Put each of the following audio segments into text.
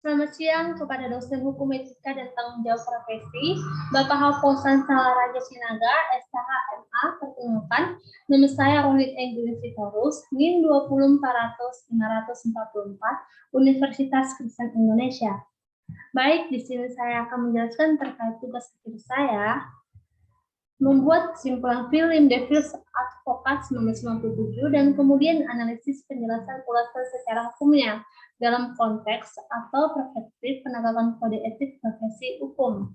Selamat siang kepada dosen hukum etika dan tanggung jawab profesi, Bapak Haposan Salaraja Sinaga, SKH MA, perkenalkan, nama saya Rohit Enggi Sitorus, NIM 20400-544, Universitas Kristen Indonesia. Baik, di sini saya akan menjelaskan terkait tugas akhir saya, membuat kesimpulan film Devil's Advocate 1997 dan kemudian analisis penjelasan ulasan secara hukumnya dalam konteks atau perspektif penegakan kode etik profesi hukum.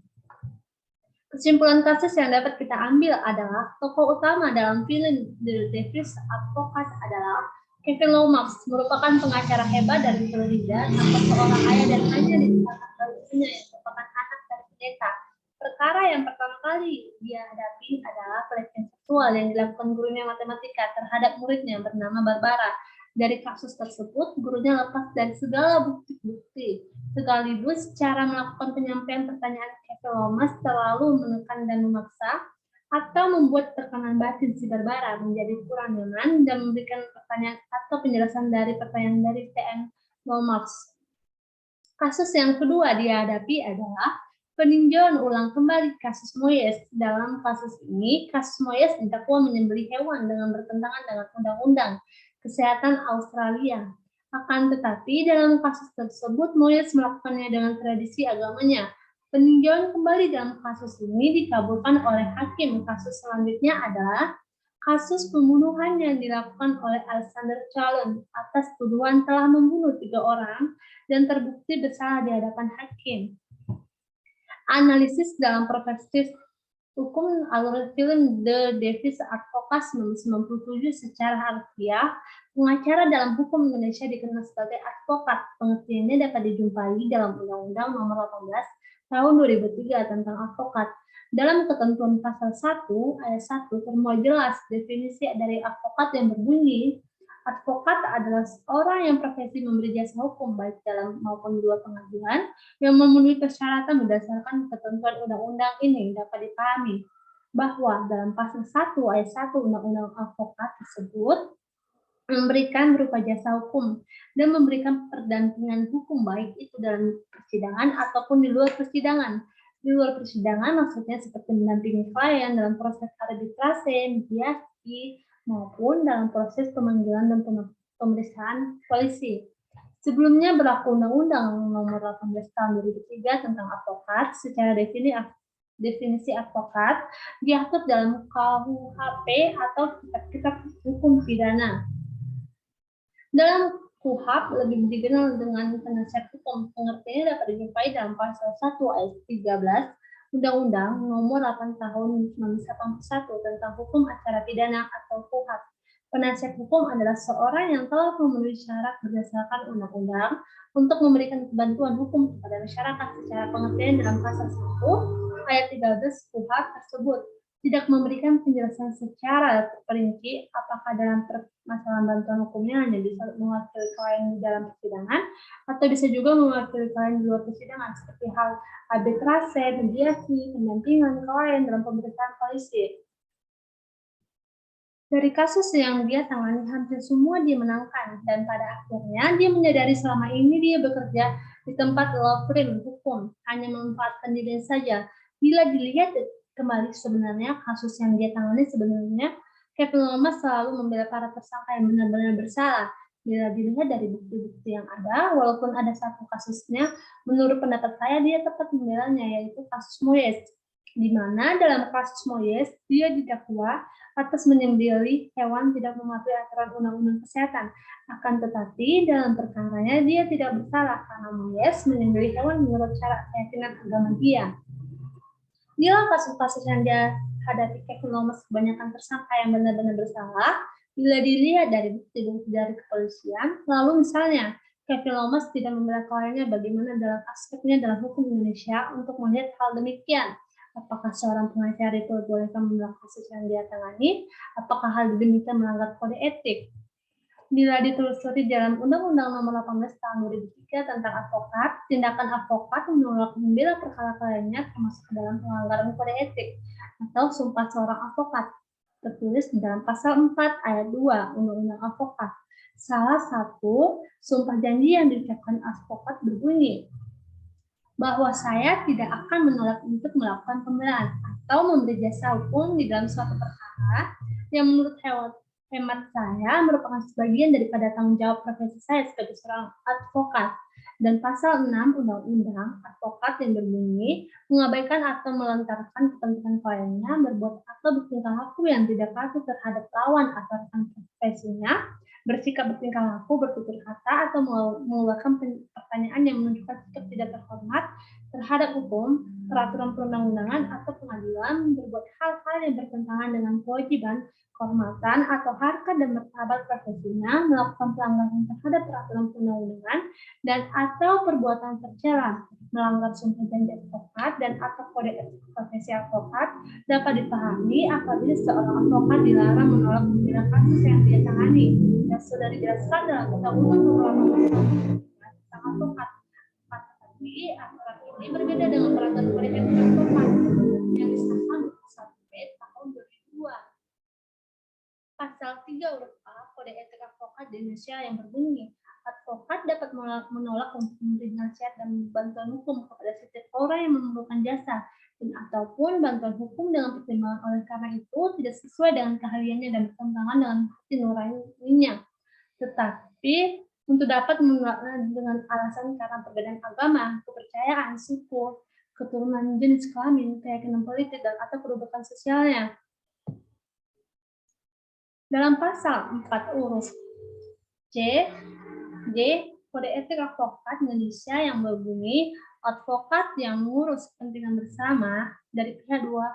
Kesimpulan kasus yang dapat kita ambil adalah tokoh utama dalam film The Devil's Advocate adalah Kevin Lomax, merupakan pengacara hebat dari Florida tanpa seorang ayah dan hanya dibesarkan oleh ibunya yang merupakan anak dari pendeta. Perkara yang pertama kali dia hadapi adalah pelecehan seksual yang dilakukan gurunya matematika terhadap muridnya bernama Barbara. Dari kasus tersebut, gurunya lepas dari segala bukti-bukti. Sekaligus cara melakukan penyampaian pertanyaan Kevin Lomax terlalu menekan dan memaksa, atau membuat tekanan batin si Barbara menjadi kurang nyaman dan memberikan pertanyaan atau penjelasan dari pertanyaan dari TN Lomax. Kasus yang kedua dia hadapi adalah peninjauan ulang kembali kasus Moyes. Dalam kasus ini, kasus Moyes didakwa menyembelih hewan dengan bertentangan dengan undang-undang kesehatan Australia. Akan tetapi dalam kasus tersebut Moyes melakukannya dengan tradisi agamanya. Peninjauan kembali dalam kasus ini dikabulkan oleh hakim. Kasus selanjutnya adalah kasus pembunuhan yang dilakukan oleh Alexander Chalon atas tuduhan telah membunuh 3 orang dan terbukti bersalah di hadapan hakim. Analisis dalam perspektif hukum alur film The Devil's Advocate 1997 secara harfiah, pengacara dalam hukum Indonesia dikenal sebagai advokat. Pengertiannya dapat dijumpai dalam Undang-Undang Nomor 18 Tahun 2003 tentang advokat. Dalam ketentuan pasal 1 ayat 1 termuat jelas definisi dari advokat yang berbunyi, advokat adalah orang yang profesi memberi jasa hukum baik dalam maupun di luar pengadilan yang memenuhi persyaratan berdasarkan ketentuan undang-undang ini. Dapat dipahami bahwa dalam pasal 1 ayat 1 undang-undang advokat tersebut memberikan berupa jasa hukum dan memberikan pendampingan hukum baik itu dalam persidangan ataupun di luar persidangan. Di luar persidangan maksudnya seperti mendampingi klien dalam proses arbitrase, mediasi, maupun dalam proses pemanggilan dan pemeriksaan polisi. Sebelumnya berlaku Undang-Undang Nomor 18 Tahun 2003 tentang advokat. Secara definisi advokat diatur dalam KUHP atau Kitab Hukum Pidana. Dalam KUHP lebih dikenal dengan penasihat hukum. Pengertiannya dapat dijumpai dalam pasal 1 ayat 13 Undang-Undang Nomor 8 Tahun 1981 tentang Hukum Acara Pidana atau KUHP. Penasihat hukum adalah seorang yang telah memenuhi syarat berdasarkan undang-undang untuk memberikan bantuan hukum kepada masyarakat. Secara pengertian dalam pasal 1 ayat 13 KUHP tersebut tidak memberikan penjelasan secara terperinci apakah dalam permasalahan bantuan hukumnya hanya bisa mewakili klien di dalam persidangan atau bisa juga mewakili klien di luar persidangan seperti hal arbitrase, mediasi, pendampingan klien dalam pemeriksaan polisi. Dari kasus yang dia tangani hampir semua dia menangkan dan pada akhirnya dia menyadari selama ini dia bekerja di tempat law firm hukum hanya memanfaatkan dirinya saja. Bila dilihat kembali sebenarnya kasus yang dia tangani sebenarnya Kevin Lomax selalu membela para tersangka yang benar-benar bersalah. Bila dilihat dari bukti-bukti yang ada, walaupun ada satu kasusnya, menurut pendapat saya dia tepat membelanya, yaitu kasus Moyes. Di mana dalam kasus Moyes dia didakwa atas menyembelih hewan tidak mematuhi aturan undang-undang kesehatan. Akan tetapi dalam perkaranya dia tidak bersalah karena Moyes menyembelih hewan menurut cara keyakinan agama dia. Bila kasus-kasus yang dia hadapi Kevin Lomax kebanyakan tersangka yang benar-benar bersalah, bila dilihat dari bukti-bukti dari kepolisian, lalu misalnya Kevin Lomax tidak membela kliennya bagaimana dalam aspeknya dalam hukum Indonesia untuk melihat hal demikian. Apakah seorang pengacara itu bolehkah membela kasus yang dia tangani? Apakah hal demikian melanggar kode etik? Bila ditelusuri dalam Undang-Undang Nomor 18 Tahun 2003 tentang advokat, tindakan advokat menolak membela perkara kliennya termasuk dalam pelanggaran kode etik atau sumpah seorang advokat, tertulis di dalam pasal 4 ayat 2 Undang-Undang Advokat. Salah satu sumpah janji yang diucapkan advokat berbunyi, bahwa saya tidak akan menolak untuk melakukan pembelaan atau memberi jasa hukum di dalam suatu perkara yang menurut hemat saya merupakan sebagian daripada tanggung jawab profesi saya sebagai seorang advokat. Dan pasal 6 Undang-Undang Advokat yang berbunyi mengabaikan atau melantarkan kepentingan kliennya berbuat atau bertingkah laku yang tidak patuh terhadap lawan atau rekan profesinya, bersikap bertingkah laku, bertutur kata, atau mengeluarkan pertanyaan yang menunjukkan sikap tidak terhormat terhadap hukum, peraturan perundang-undangan, atau pengadilan, berbuat hal-hal yang bertentangan dengan kewajiban, kehormatan, atau harkat dan martabat profesinya, melakukan pelanggaran terhadap peraturan perundang-undangan, dan atau perbuatan tercela, melanggar sumpah janji advokat dan atau kode etik profesi advokat dapat dipahami apabila seorang advokat dilarang menolak membela kasus yang dia tangani yang sudah dijelaskan dalam Undang-Undang Nomor 18 tentang advokat. Tetapi aturan ini berbeda dengan peraturan kode etik advokat yang disahkan di pasal B tahun 2002. Pasal 3 huruf A Kode Etik Advokat di Indonesia yang berbunyi, advokat dapat menolak untuk memberi nasihat dan bantuan hukum kepada setiap orang yang memerlukan jasa dan ataupun bantuan hukum dengan pertimbangan oleh karena itu tidak sesuai dengan keahliannya dan bertentangan dengan hati nuraninya. Tetapi untuk dapat menolaknya dengan alasan karena perbedaan agama, kepercayaan, suku, keturunan, jenis kelamin, keyakinan politik, dan atau kedudukan sosialnya. Dalam pasal 4 huruf J Kode Etik Advokat Indonesia yang berbunyi, advokat yang mengurus kepentingan bersama dari dua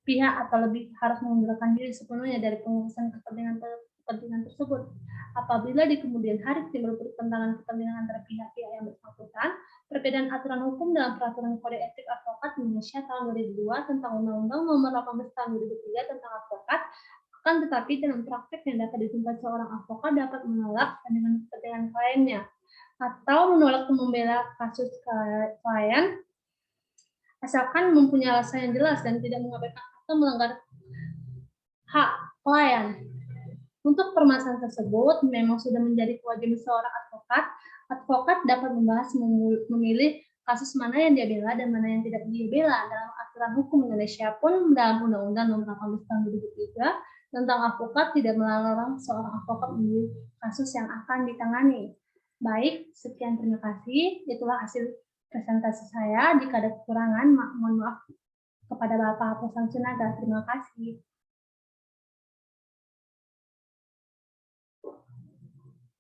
pihak atau lebih harus mengundurkan diri sepenuhnya dari pengurusan kepentingan tersebut. Apabila di kemudian hari timbul pertentangan kepentingan antara pihak-pihak yang bersangkutan, perbedaan aturan hukum dalam peraturan Kode Etik Advokat Indonesia tahun 2002 tentang Undang-Undang Nomor 18 tahun 2003 tentang advokat. Akan tetapi dalam praktek yang dapat dijumpai seorang advokat dapat menolak dengan kepentingan kliennya atau menolak membela kasus klien asalkan mempunyai alasan yang jelas dan tidak mengabaikan atau melanggar hak klien. Untuk permasalahan tersebut memang sudah menjadi kewajiban seorang advokat. Advokat dapat membahas memilih kasus mana yang dia bela dan mana yang tidak dia bela. Dalam aturan hukum Indonesia pun dalam Undang-Undang Nomor 18 Tahun 2003 tentang advokat tidak melarang seorang advokat memilih kasus yang akan ditangani. Baik, sekian terima kasih. Itulah hasil presentasi saya. Jika ada kekurangan, mohon maaf kepada Bapak Pusang Sunaga. Terima kasih.